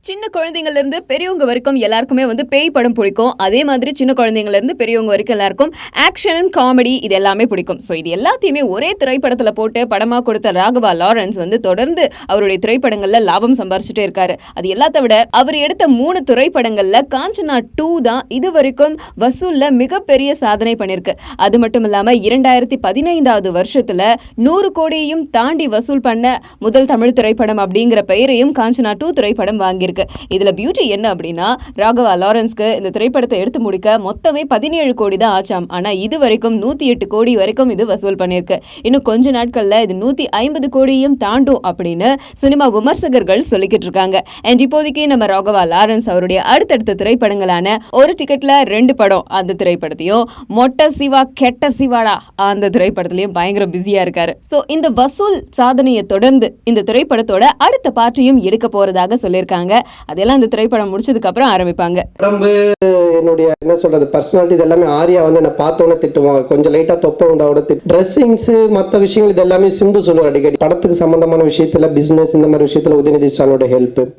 சின்ன குழந்தைங்கள்ல இருந்து பெரியவங்க வரைக்கும் எல்லாருக்குமே வந்து பேய் படம் பிடிக்கும். அதே மாதிரி சின்ன குழந்தைங்கள்ல இருந்து பெரியவங்க வரைக்கும் எல்லாருக்கும் ஆக்ஷன், காமெடி இது எல்லாமே பிடிக்கும். ஸோ இது எல்லாத்தையுமே ஒரே திரைப்படத்துல போட்டு படமா கொடுத்த ராகவா லாரன்ஸ் வந்து தொடர்ந்து அவருடைய திரைப்படங்கள்ல லாபம் சம்பாரிச்சுட்டே இருக்காரு. அது எல்லாத்த விட அவர் எடுத்த 3 திரைப்படங்கள்ல காஞ்சனா 2 தான் இது வரைக்கும் வசூல்ல மிகப்பெரிய சாதனை பண்ணிருக்கு. அது மட்டும் இல்லாம 2015 வருஷத்துல 100 கோடியையும் தாண்டி வசூல் பண்ண முதல் தமிழ் திரைப்படம் அப்படிங்கிற பெயரையும் காஞ்சனா 2 திரைப்படம் வாங்கியிருக்கு. இதுல பியூட்டி என்ன அப்படின்னா, ராகவா லாரன்ஸ்க்கு இந்த திரைப்படத்தை எடுத்து முடிக்க மொத்தமே 17 கோடி தான் ஆச்சாம். ஆனா இது வரைக்கும் 108 கோடி வரைக்கும் இது வசூல் பண்ணிருக்கு. இன்னும் கொஞ்ச நாட்கள்ல இது 150 கோடியும் தாண்டும் அப்படின்னு சினிமா விமர்சகர்கள் சொல்லிக்கிட்டு இருக்காங்க. அண்ட் இப்போதைக்கு நம்ம ராகவா லாரன்ஸ் அவருடைய அடுத்தடுத்த திரைப்படங்களான ஒரு டிக்கெட்ல 2 படம் அந்த திரைப்படத்தையும், மொட்டை சிவா கெட்ட சிவாடா அந்த திரைப்படத்திலையும் பயங்கர பிஸியா இருக்காரு. சோ இந்த வசூல் சாதனையை தொடர்ந்து இந்த திரைப்படத்தோட அடுத்த பார்ட்டியும் எடுக்க போறதாக சொல்லியிருக்காங்க. அதெல்லாம் இந்த திரைப்படம் முடிச்சதுக்கு அப்புறம் ஆரம்பிப்பாங்க. உடம்பு என்னுடைய என்ன சொல்றது பர்சனாலிட்டி இது எல்லாமே ஆரியா வந்து என்ன பார்த்தோன்னே திட்டுவாங்க. கொஞ்சம் லைட்டா தொப்ப உண்டாவோட ட்ரெஸ்ஸிங்ஸ் மற்ற விஷயங்கள் இது எல்லாமே சிம்பு சொல்லுவார் அடிக்கடி. படத்துக்கு சம்பந்தமான விஷயத்துல பிசினஸ் இந்த மாதிரி விஷயத்துல உதயநிதி ஸ்டாலினோட ஹெல்ப்